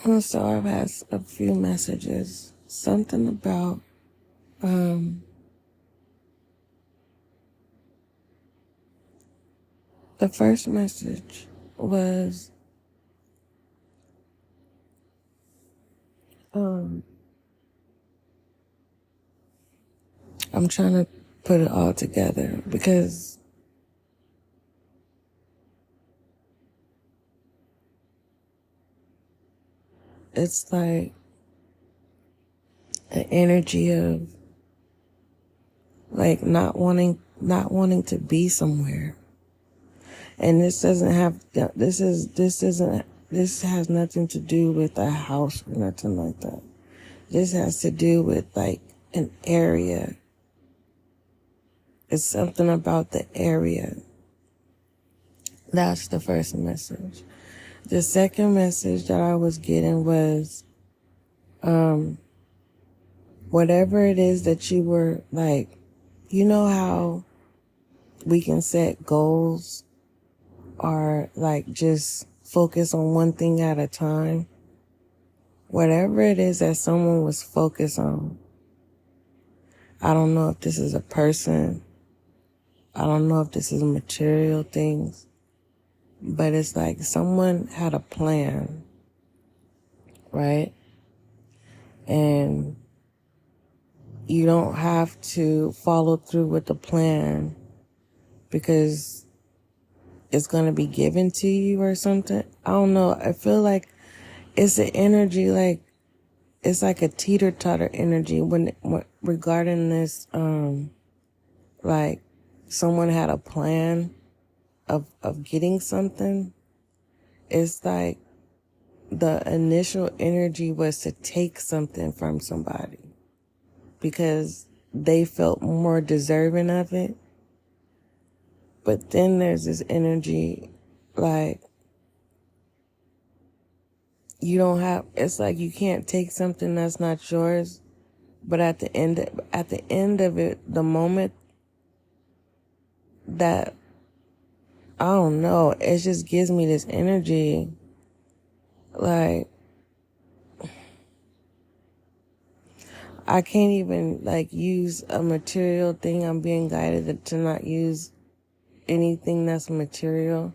So I've had a few messages. Something about the first message was I'm trying to put it all together because it's like an energy of like not wanting to be somewhere. And this has nothing to do with a house or nothing like that. This has to do with like an area. It's something about the area. That's the first message. The second message that I was getting was, whatever it is that you were like, you know how we can set goals or like just focus on one thing at a time? Whatever it is that someone was focused on. I don't know if this is a person. I don't know if this is material things. But it's like someone had a plan, right? And you don't have to follow through with the plan because it's going to be given to you or something. I don't know. I feel like it's an energy, like it's like a teeter-totter energy when regarding this, like someone had a plan of getting something. It's like the initial energy was to take something from somebody because they felt more deserving of it. But then there's this energy like it's like you can't take something that's not yours, but at the end of it, the moment that, I don't know, it just gives me this energy like I can't even like use a material thing. I'm being guided to not use anything that's material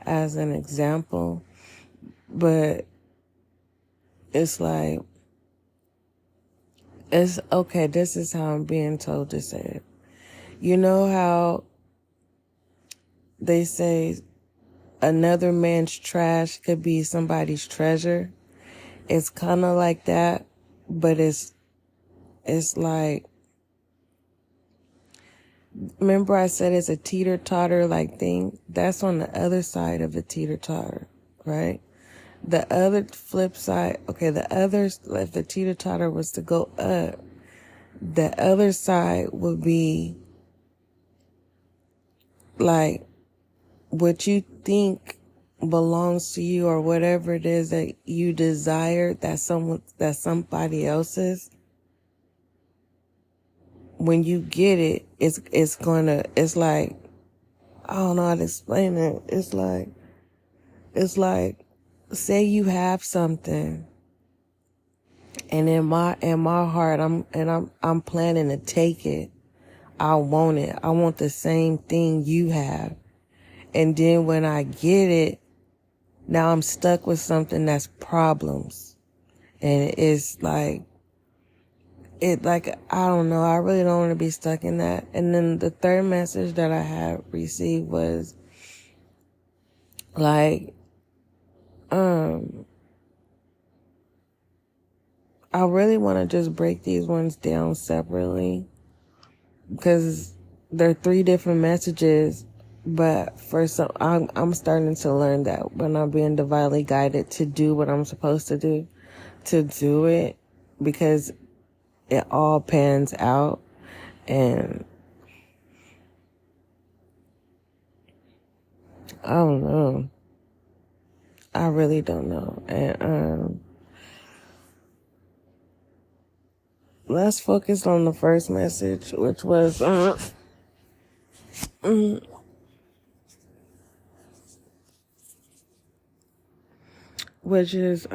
as an example, but it's like, it's okay. This is how I'm being told to say it. You know how they say another man's trash could be somebody's treasure? It's kind of like that, but it's like, remember I said it's a teeter-totter like thing? That's on the other side of the teeter-totter, right? The other flip side, okay, if the teeter-totter was to go up, the other side would be like what you think belongs to you or whatever it is that you desire that somebody else's. When you get it, it's like, I don't know how to explain it. It's like, say you have something, and in my heart, I'm planning to take it. I want it. I want the same thing you have. And then when I get it, now I'm stuck with something that's problems. And it's like, I don't know. I really don't want to be stuck in that. And then the third message that I had received was like, I really want to just break these ones down separately because they're three different messages. But for some, I'm starting to learn that when I'm being divinely guided to do what I'm supposed to do it, because it all pans out. And I don't know. I really don't know. And let's focus on the first message, which was which is,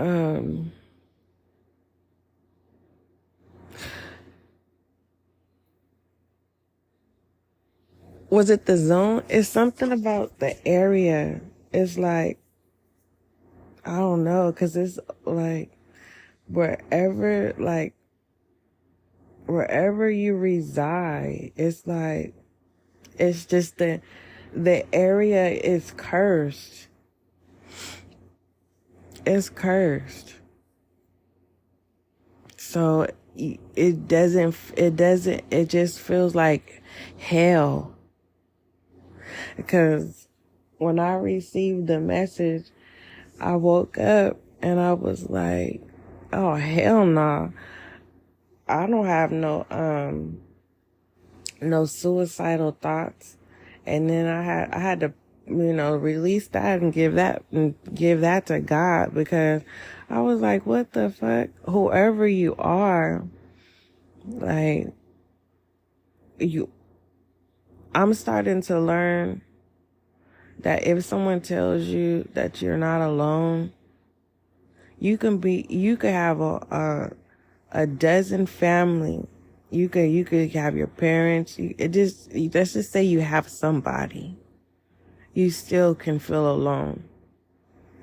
was it the zone? It's something about the area. It's like, I don't know, because it's like wherever, like, wherever you reside, it's like, it's just the area is cursed. It's cursed. So it just feels like hell. Because when I received the message, I woke up and I was like, oh, hell nah. I don't have no suicidal thoughts. And then I had to, release that and give that to God, because I was like, what the fuck? Whoever you are, like, I'm starting to learn that if someone tells you that you're not alone, you could have a dozen family. You could have your parents. Let's just say you have somebody. You still can feel alone,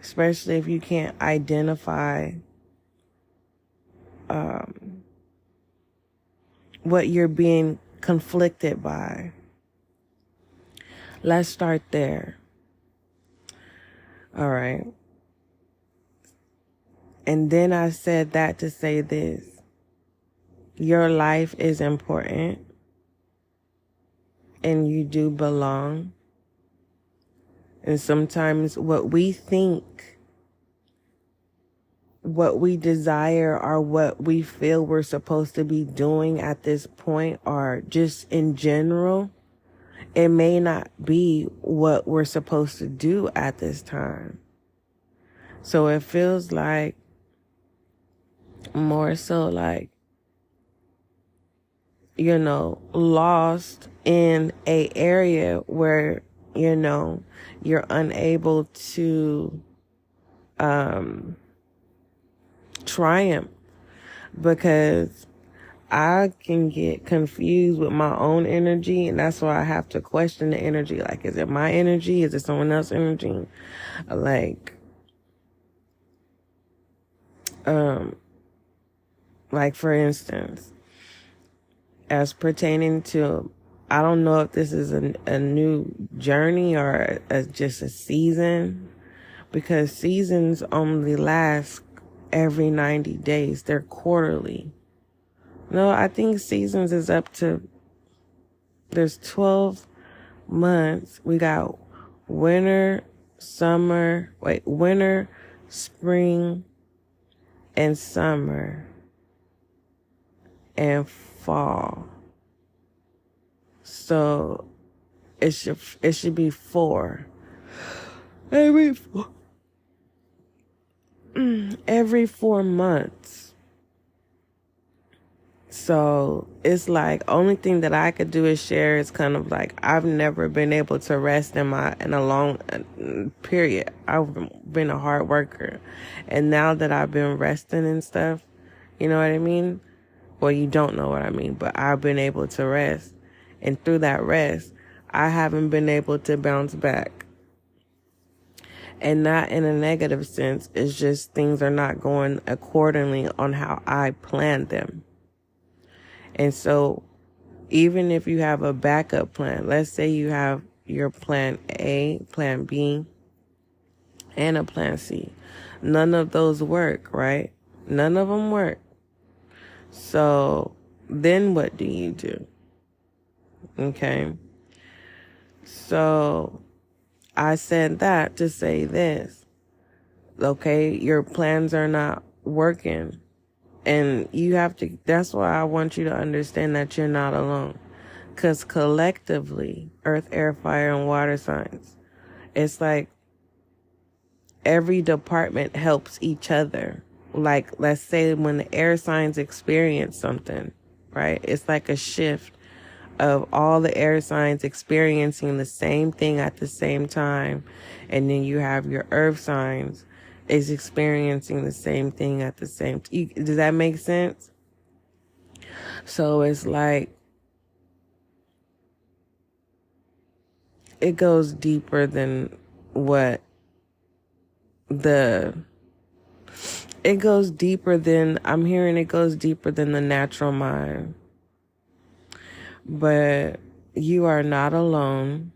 especially if you can't identify what you're being conflicted by. Let's start there. All right. And then I said that to say this. Your life is important, and you do belong. And sometimes what we think, what we desire, or what we feel we're supposed to be doing at this point, or just in general, it may not be what we're supposed to do at this time. So it feels like, more so like, lost in a area where, you're unable to triumph, because I can get confused with my own energy, and that's why I have to question the energy. Like, is it my energy? Is it someone else's energy? Like for instance, as pertaining to, I don't know if this is a new journey or just a season, because seasons only last every 90 days. They're quarterly. No, I think seasons is up to, there's 12 months. We got winter, spring, and summer, and fall. So it should be 4. Every 4 months. So it's like, only thing that I could do is share is kind of like, I've never been able to rest in a long period. I've been a hard worker. And now that I've been resting and stuff, you know what I mean? Well, you don't know what I mean, but I've been able to rest. And through that rest, I haven't been able to bounce back. And not in a negative sense. It's just things are not going accordingly on how I planned them. And so even if you have a backup plan, let's say you have your plan A, plan B, and a plan C. None of those work, right? None of them work. So then what do you do? Okay. So I said that to say this. Okay, your plans are not working. And that's why I want you to understand that you're not alone. Because collectively, earth, air, fire, and water signs, it's like every department helps each other. Like, let's say when the air signs experience something, right? It's like a shift of all the air signs experiencing the same thing at the same time. And then you have your earth signs is experiencing the same thing at the same time. Does that make sense? So it's like, it goes deeper than what it goes deeper than, I'm hearing it goes deeper than the natural mind. But you are not alone.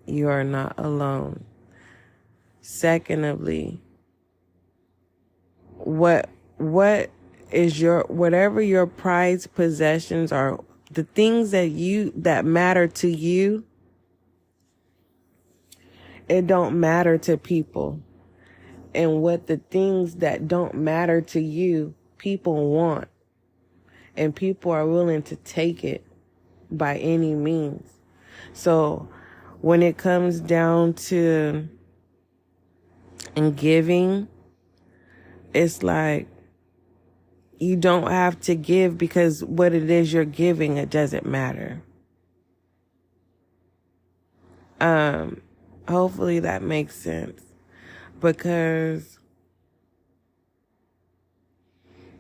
You are not alone. Secondly, what is whatever your prized possessions are, the things that matter to you, it don't matter to people. And what the things that don't matter to you, people want. And people are willing to take it by any means. So when it comes down to giving, it's like, you don't have to give, because what it is you're giving, it doesn't matter. Hopefully that makes sense. Because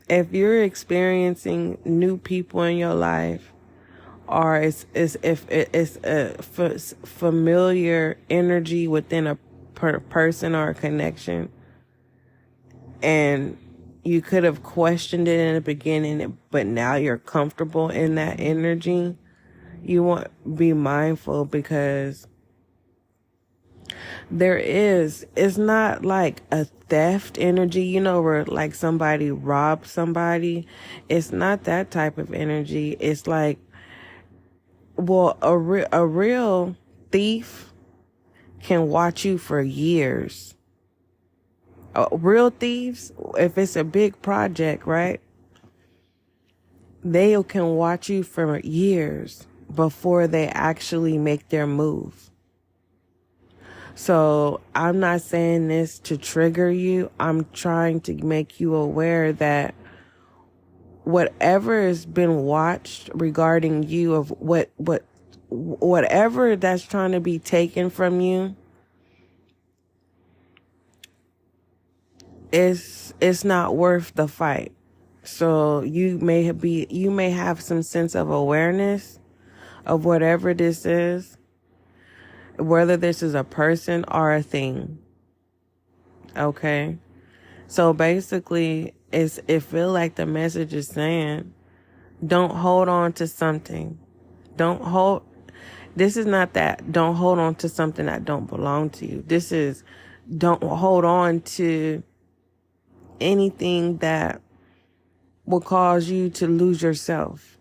if you're experiencing new people in your life, or if it's a familiar energy within a person or a connection, and you could have questioned it in the beginning, but now you're comfortable in that energy, you want to be mindful, because it's not like a theft energy, where like somebody robbed somebody. It's not that type of energy. It's like, well, a real thief can watch you for years. Real thieves, if it's a big project, right? They can watch you for years before they actually make their move. So I'm not saying this to trigger you. I'm trying to make you aware that whatever has been watched regarding you, of whatever that's trying to be taken from you, it's not worth the fight. So you may have some sense of awareness of whatever this is, whether this is a person or a thing. Okay? So basically, it feel like the message is saying, don't hold on to something. This is not that. Don't hold on to something that don't belong to you. This is, don't hold on to anything that will cause you to lose yourself.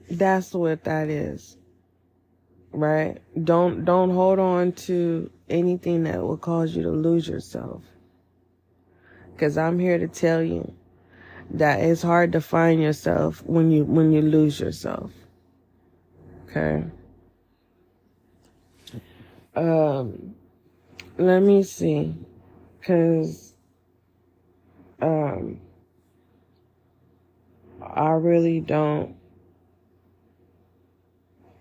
That's what that is. Right? Don't hold on to anything that will cause you to lose yourself. Because I'm here to tell you that it's hard to find yourself when you lose yourself. Okay? Let me see. Because I really don't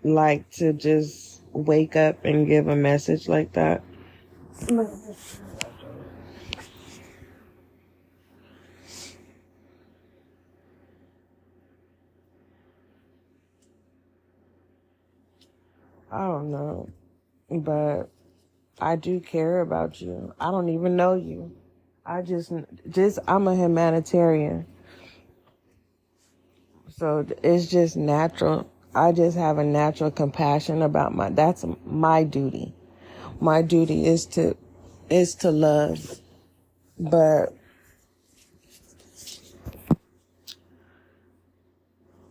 like to just wake up and give a message like that. I don't know, but I do care about you. I don't even know you. I'm a humanitarian. So it's just natural. I just have a natural compassion about that's my duty. My duty is to love. But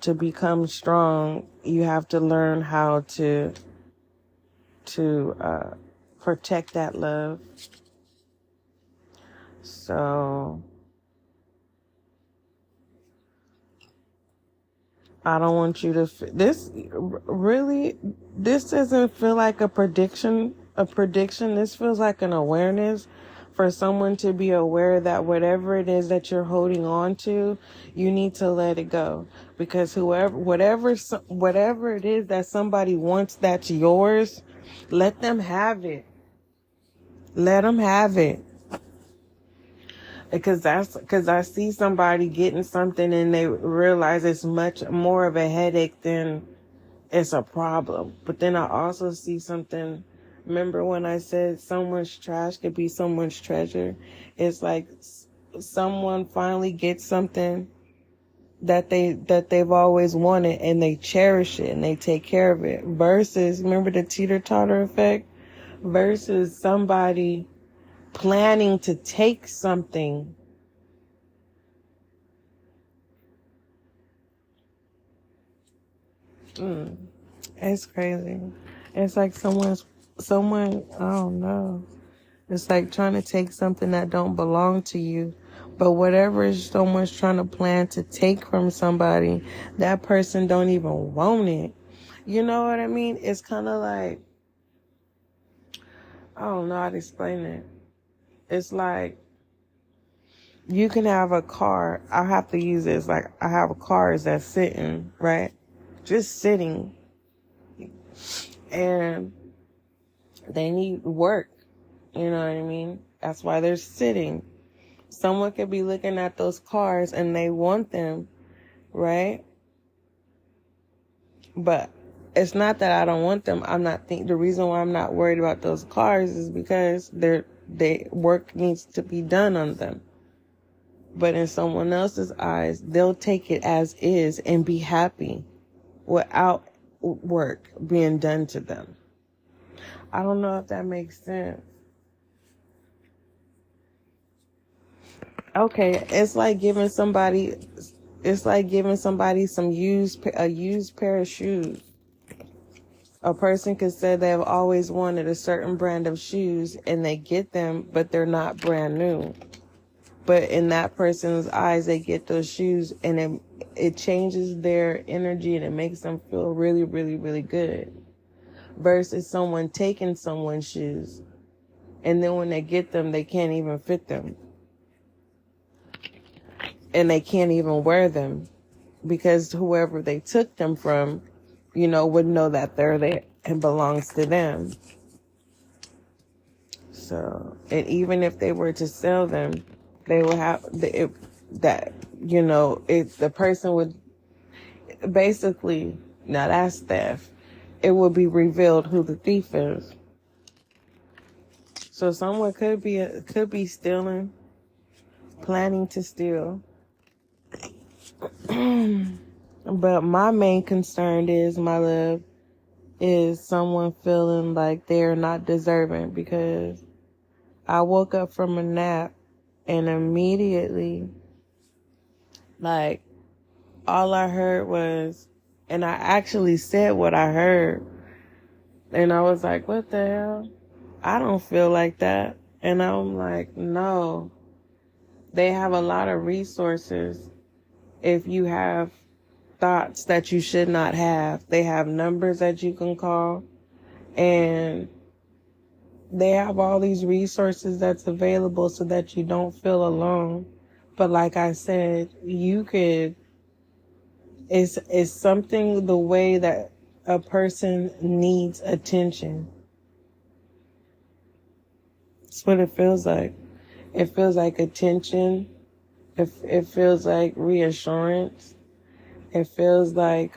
to become strong, you have to learn how to protect that love. So I don't want you to this doesn't feel like a prediction. This feels like an awareness for someone to be aware that whatever it is that you're holding on to, you need to let it go, because whatever it is that somebody wants that's yours, let them have it. Let them have it. Because I see somebody getting something and they realize it's much more of a headache than it's a problem. But then I also see something. Remember when I said someone's trash could be someone's treasure? It's like someone finally gets something that they've always wanted, and they cherish it and they take care of it. Versus, remember the teeter-totter effect? Versus somebody planning to take something. It's crazy. It's like someone, I don't know. It's like trying to take something that don't belong to you. But whatever someone's trying to plan to take from somebody, that person don't even want it. You know what I mean? It's kind of like, I don't know how to explain it. It's like, you can have a car. I have to use this. Like, I have a car that's sitting, right? Just sitting. And they need work. You know what I mean? That's why they're sitting. Someone could be looking at those cars and they want them, right? But it's not that I don't want them. The reason why I'm not worried about those cars is because work needs to be done on them. But in someone else's eyes, they'll take it as is and be happy without work being done to them. I don't know if that makes sense. Okay, it's like giving somebody a used pair of shoes. A person could say they've always wanted a certain brand of shoes and they get them, but they're not brand new. But in that person's eyes, they get those shoes and it changes their energy and it makes them feel really, really, really good. Versus someone taking someone's shoes and then when they get them, they can't even fit them. And they can't even wear them because whoever they took them from, would know that they're there and belongs to them. So, and even if they were to sell them, they will have the person would basically, now that's theft. It would be revealed who the thief is. So someone could be stealing, planning to steal. But my main concern is, my love, is someone feeling like they're not deserving, because I woke up from a nap and immediately, like, all I heard was, and I actually said what I heard, and I was like, what the hell? I don't feel like that. And I'm like, no, they have a lot of resources. If you have thoughts that you should not have, they have numbers that you can call, and they have all these resources that's available so that you don't feel alone. But like I said, it's something, the way that a person needs attention. That's what it feels like. It feels like attention. It feels like reassurance. It feels like,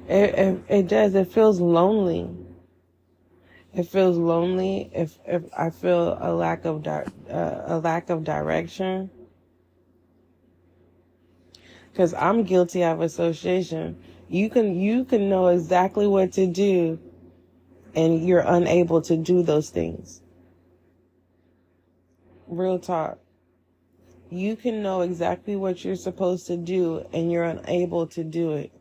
it does. It feels lonely. It feels lonely. If I feel a lack of direction, because I'm guilty of association. You can know exactly what to do, and you're unable to do those things. Real talk. You can know exactly what you're supposed to do, and you're unable to do it.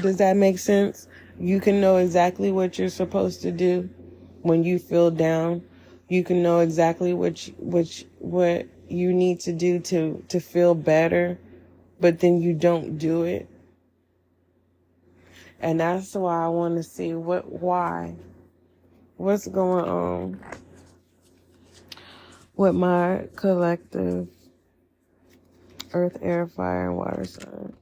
Does that make sense? You can know exactly what you're supposed to do when you feel down. You can know exactly what you need to do to feel better, but then you don't do it. And that's why I want to see what's going on with my collective earth, air, fire, and water signs.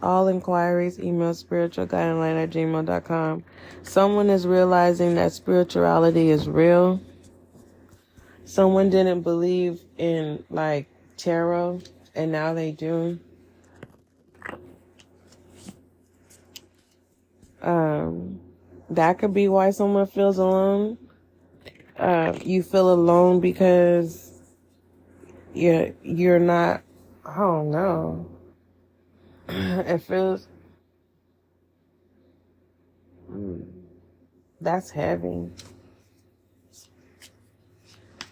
All inquiries, email spiritualguideline@gmail.com. Someone is realizing that spirituality is real. Someone didn't believe in, like, tarot, and now they do. That could be why someone feels alone. You feel alone because you're not, I don't know. It feels, that's heavy.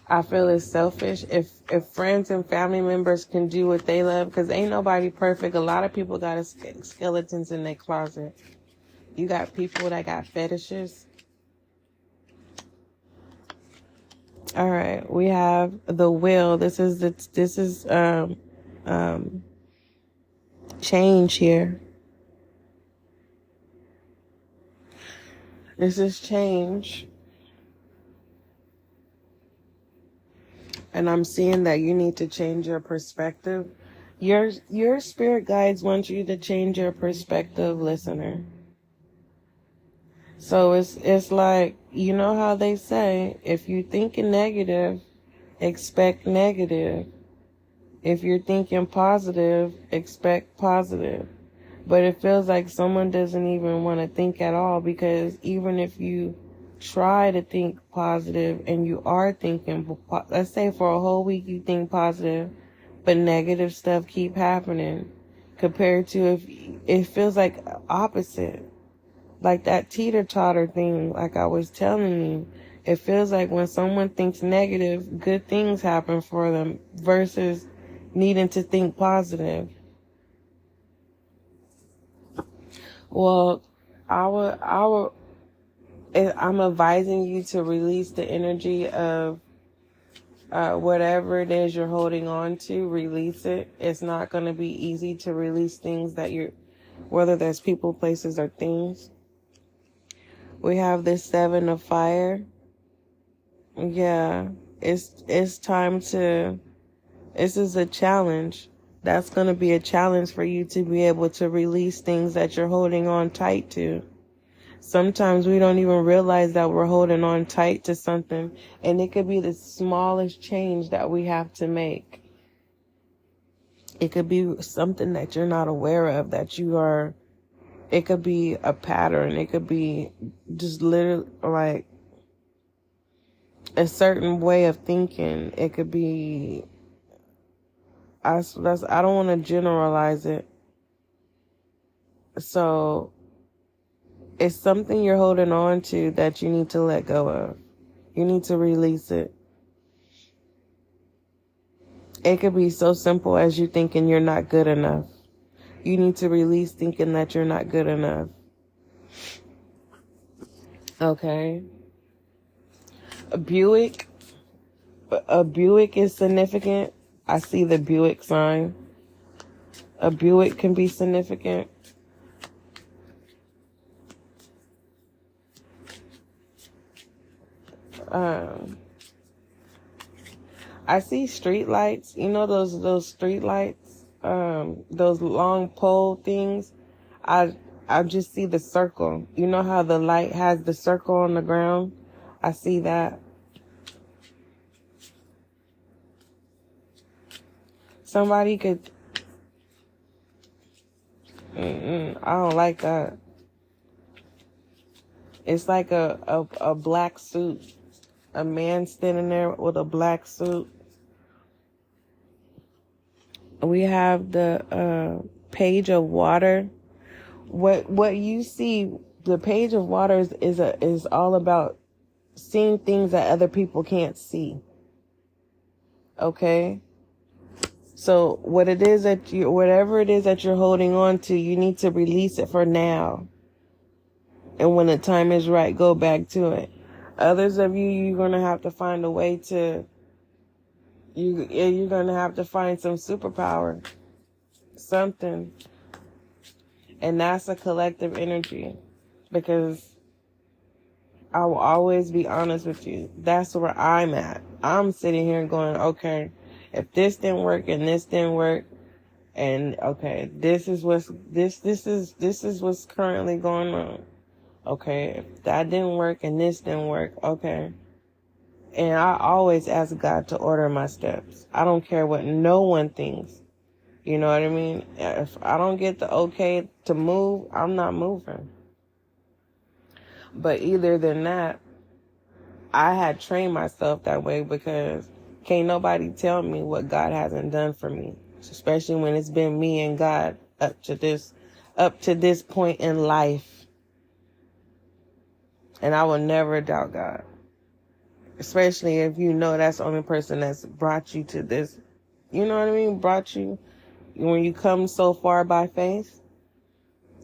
I feel it's selfish. If friends and family members can do what they love, because ain't nobody perfect. A lot of people got skeletons in their closet. You got people that got fetishes. All right, we have the will. This is change here. This is change. And I'm seeing that you need to change your perspective. Your spirit guides want you to change your perspective, listener. So it's like, you know how they say, if you're thinking negative, expect negative. If you're thinking positive, expect positive. But it feels like someone doesn't even want to think at all, because even if you try to think positive and you are thinking, let's say for a whole week you think positive, but negative stuff keep happening, compared to if it feels like opposite. Like that teeter-totter thing, like I was telling you, it feels like when someone thinks negative, good things happen for them versus needing to think positive. Well, I'm advising you to release the energy of whatever it is you're holding on to. Release it. It's not going to be easy to release things that whether there's people, places, or things. We have this 7 of fire. Yeah, it's time to, this is a challenge. That's going to be a challenge for you to be able to release things that you're holding on tight to. Sometimes we don't even realize that we're holding on tight to something, and it could be the smallest change that we have to make. It could be something that you're not aware of, it could be a pattern. It could be just literally like a certain way of thinking. It could be, I don't want to generalize it. So it's something you're holding on to that you need to let go of. You need to release it. It could be so simple as you thinking you're not good enough. You need to release thinking that you're not good enough. Okay. A Buick is significant. I see the Buick sign. A Buick can be significant. I see street lights. You know those street lights? Those long pole things. I just see the circle. You know how the light has the circle on the ground? I see that. Somebody could, I don't like that. It's like a black suit. A man standing there with a black suit. We have the page of water. What you see, the page of water is all about seeing things that other people can't see. Okay? So whatever it is that you're holding on to, you need to release it for now. And when the time is right, go back to it. Others of you're going to have to find a way to, you're going to have to find some superpower, something. And that's a collective energy, because I will always be honest with you. That's where I'm at. I'm sitting here going, okay, if this didn't work and this didn't work, And okay, this is what's currently going on. Okay, if that didn't work and this didn't work, okay. And I always ask God to order my steps. I don't care what no one thinks. You know what I mean? If I don't get the okay to move, I'm not moving. But either than that, I had trained myself that way because can't nobody tell me what God hasn't done for me, especially when it's been me and God up to this point in life. And I will never doubt God, especially if you know that's the only person that's brought you to this. You know what I mean? Brought you when you come so far by faith,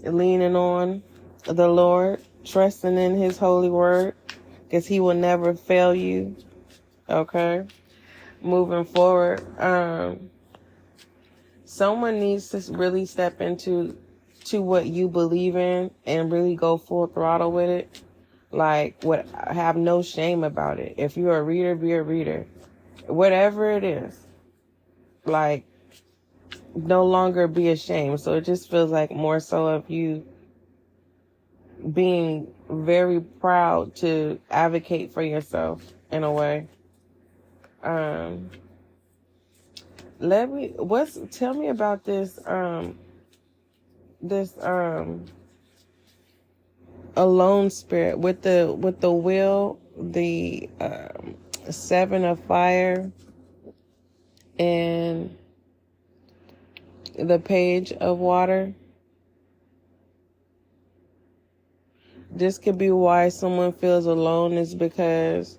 leaning on the Lord, trusting in His holy word, because He will never fail you. Okay, moving forward, someone needs to really step into what you believe in and really go full throttle with it. Like, have no shame about it. If you're a reader, be a reader. Whatever it is, like, no longer be ashamed. So it just feels like more so of you being very proud to advocate for yourself in a way. Tell me about this alone spirit with the wheel, the seven of fire, and the page of water. This could be why someone feels alone, is because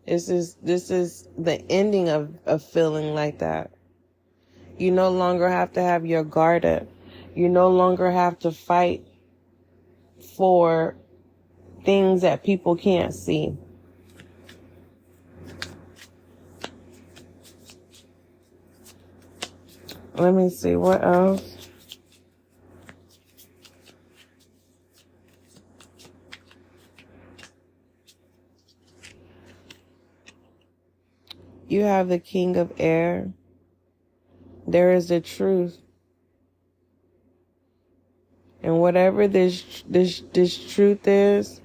this is the ending of feeling like that. You no longer have to have your guard up. You no longer have to fight for things that people can't see. Let me see, what else? You have the King of Air. There is the truth. And whatever this truth is,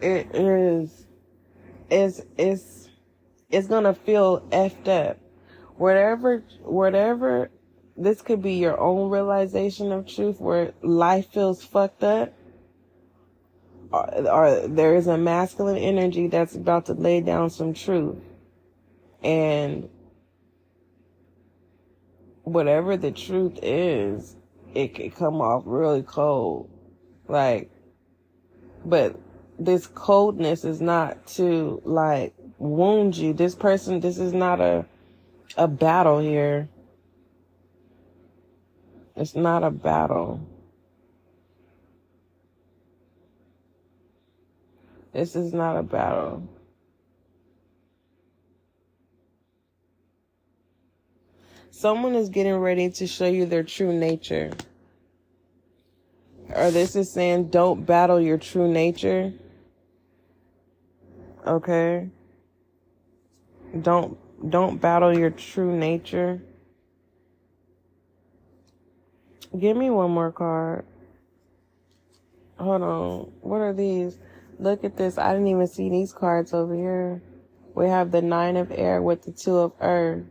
it's gonna feel effed up. Whatever, this could be your own realization of truth where life feels fucked up. Or there is a masculine energy that's about to lay down some truth. And whatever the truth is, it could come off really cold. Like, but this coldness is not to, like, wound you. This is not a battle here. It's not a battle. This is not a battle. Someone is getting ready to show you their true nature. Or this is saying, don't battle your true nature. Okay? Don't battle your true nature. Give me one more card. Hold on. What are these? Look at this. I didn't even see these cards over here. We have the Nine of Air with the Two of Earth.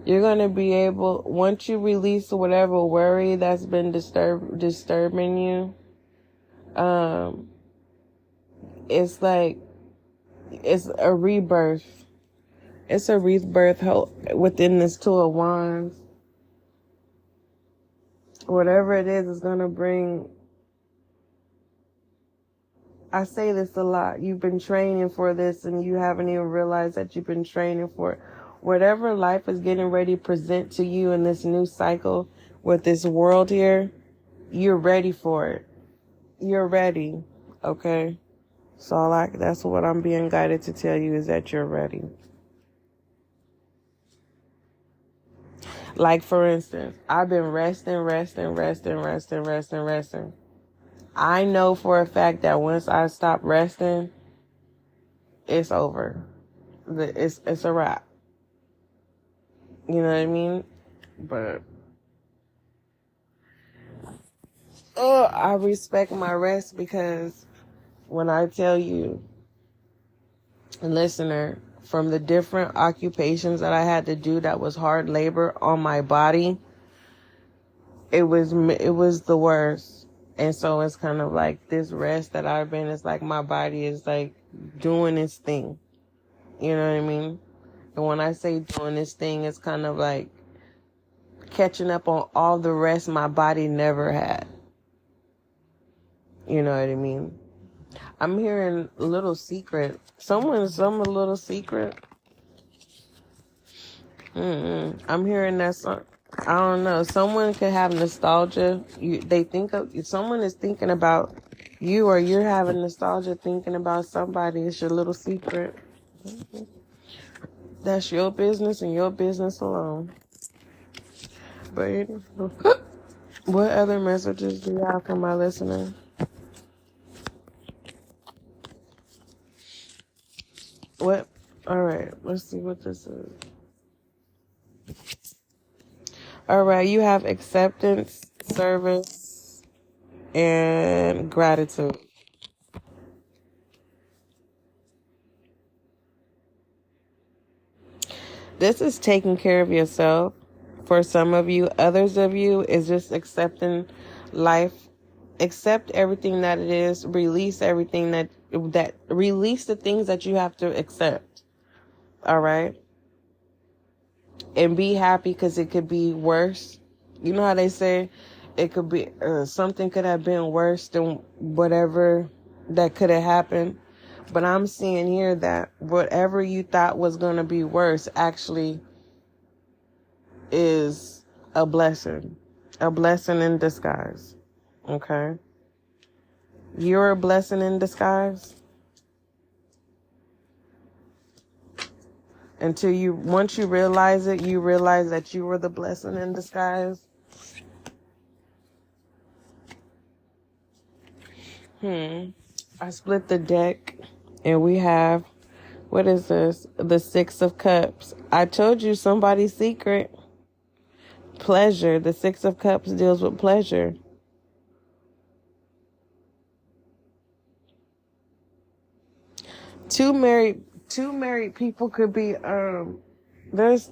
You're going to be able, once you release whatever worry that's been disturbing you, it's like, it's a rebirth. It's a rebirth within this Two of Wands. Whatever it is going to bring. I say this a lot. You've been training for this and you haven't even realized that you've been training for it. Whatever life is getting ready to present to you in this new cycle with this world here, you're ready for it. You're ready. Okay? So that's what I'm being guided to tell you, is that you're ready. Like, for instance, I've been resting. I know for a fact that once I stop resting, it's over. It's a wrap. You know what I mean? But I respect my rest, because when I tell you, listener, from the different occupations that I had to do that was hard labor on my body, it was the worst. And so it's kind of like this rest that I've been, it's like my body is like doing its thing. You know what I mean? And when I say doing this thing, it's kind of like catching up on all the rest my body never had. You know what I mean? I'm hearing a little secret. Some a little secret. I'm hearing that some, I don't know. Someone could have nostalgia. Someone is thinking about you, or you're having nostalgia thinking about somebody. It's your little secret. That's your business and your business alone. But what other messages do you have for my listener? What? All right. Let's see what this is. All right. You have acceptance, service, and gratitude. This is taking care of yourself. For some of you, others of you is just accepting life. Accept everything that it is. Release everything that release the things that you have to accept. All right. And be happy, because it could be worse. You know how they say it could be something could have been worse than whatever that could have happened. But I'm seeing here that whatever you thought was going to be worse actually is a blessing in disguise. Okay? You're a blessing in disguise. Once you realize it, you realize that you were the blessing in disguise. I split the deck, and we have, what is this? The Six of Cups. I told you somebody's secret. Pleasure. The Six of Cups deals with pleasure. Two married people could be there's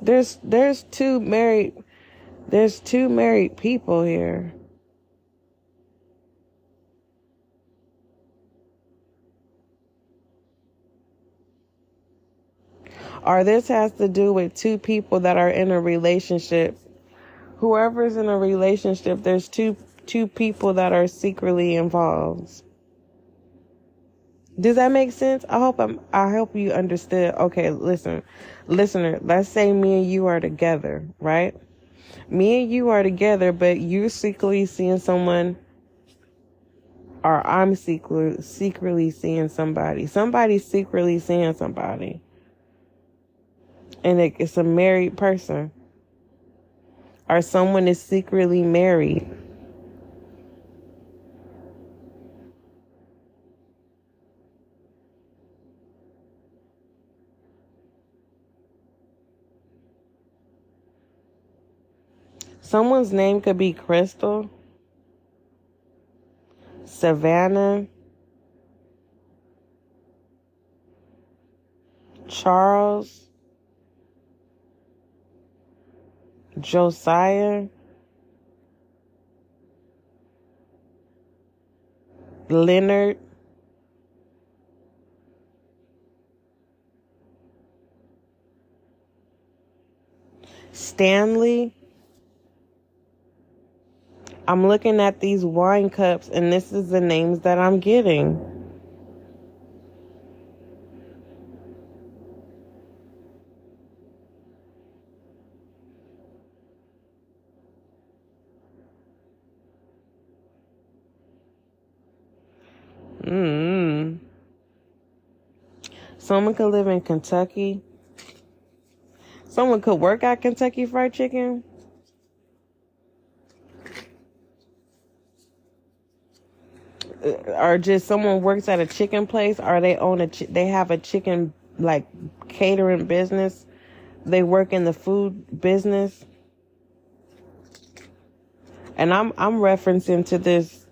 two married people here. Or this has to do with two people that are in a relationship. Whoever's in a relationship, there's two people that are secretly involved. Does that make sense? I hope you understood. Okay, listener, let's say me and you are together, right? Me and you are together, but you're secretly seeing someone, or I'm secretly seeing somebody. Somebody's secretly seeing somebody. And it's a married person. Or someone is secretly married. Someone's name could be Crystal, Savannah, Charles, Josiah, Leonard, Stanley. I'm looking at these wine cups, and this is the names that I'm getting. Someone could live in Kentucky. Someone could work at Kentucky Fried Chicken. Or just someone works at a chicken place, or they own they have a chicken like catering business they work in the food business. And I'm referencing to this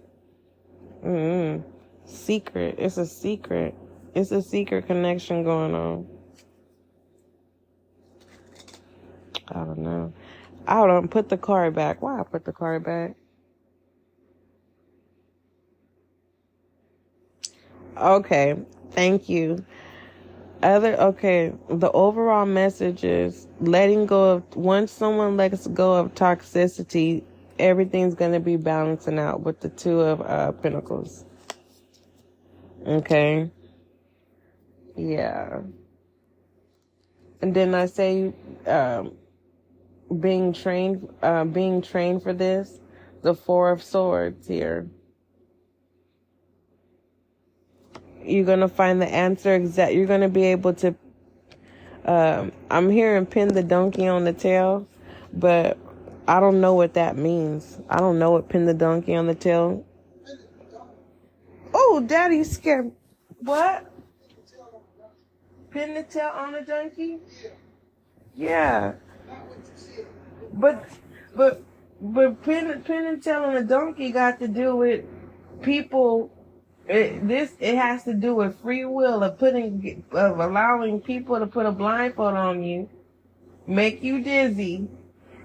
secret. It's a secret. It's a secret connection going on. I don't know. I don't put the card back. Why I put the card back? Okay. Thank you. The overall message is letting go of, once someone lets go of toxicity, everything's going to be balancing out with the Two of Pentacles. Okay. Yeah. And then I say, being trained for this, the Four of Swords here. You're going to find the answer you're going to be able to, I'm hearing pin the donkey on the tail, but I don't know what that means. I don't know what pin the donkey on the tail. Oh, Daddy's scared. What? Pin the tail on the donkey? Yeah. But pin the tail on the donkey got to do with people. It has to do with free will of allowing people to put a blindfold on you, make you dizzy,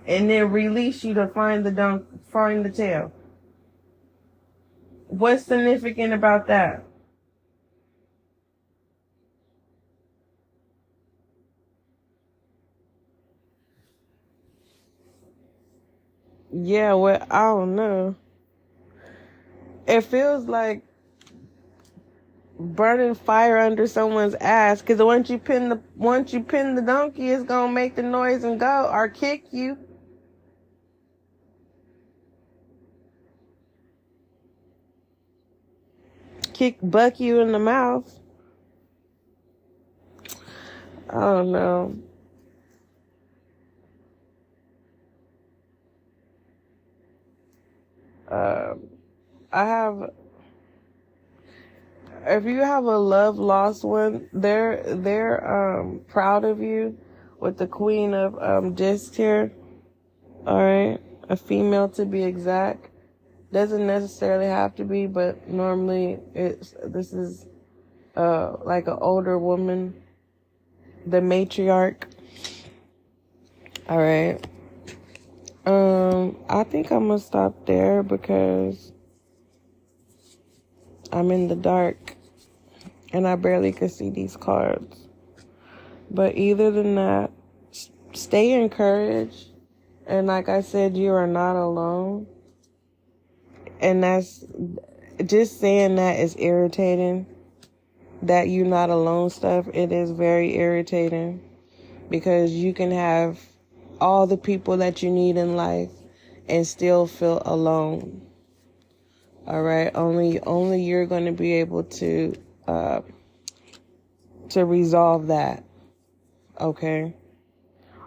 and then release you to find the tail. What's significant about that? Yeah, well, I don't know. It feels like burning fire under someone's ass, because once you pin the donkey, it's gonna make the noise and go, or kick you. Buck you in the mouth. I don't know. If you have a love lost one, they're proud of you with the Queen of Discs here. All right, a female to be exact. Doesn't necessarily have to be, but normally this is like an older woman, the matriarch. All right. I think I'm gonna stop there because I'm in the dark and I barely could see these cards. But either than that, stay encouraged. And like I said, you are not alone. And that's just saying that is irritating. That you're not alone stuff, it is very irritating. Because you can have all the people that you need in life and still feel alone. All right, only you're going to be able to resolve that. Okay,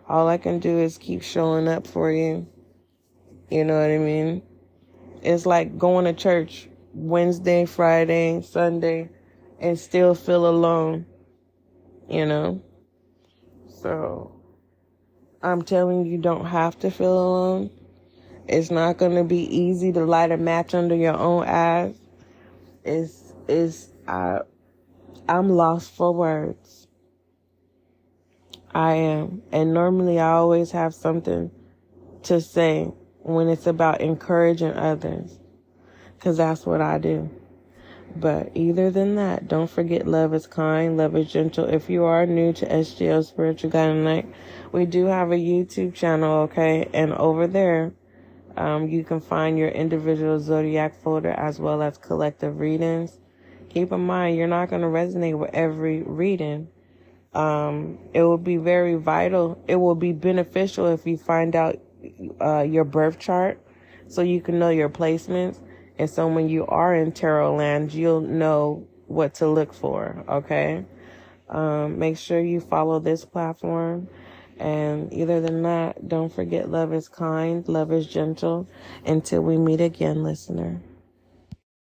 all I can do is keep showing up for you. You know what I mean? It's like going to church Wednesday, Friday, Sunday, and still feel alone. You know, so I'm telling you, don't have to feel alone. It's not going to be easy to light a match under your own eyes. I'm lost for words. I am. And normally I always have something to say when it's about encouraging others. Because that's what I do. But either than that, don't forget love is kind, love is gentle. If you are new to SGL Spiritual Guiding Night, we do have a YouTube channel, okay? And over there, you can find your individual Zodiac folder as well as collective readings. Keep in mind, you're not going to resonate with every reading. It will be very vital. It will be beneficial if you find out your birth chart so you can know your placements. And so when you are in tarot land, you'll know what to look for, okay? Make sure you follow this platform. And either than that, don't forget love is kind, love is gentle. Until we meet again, listener.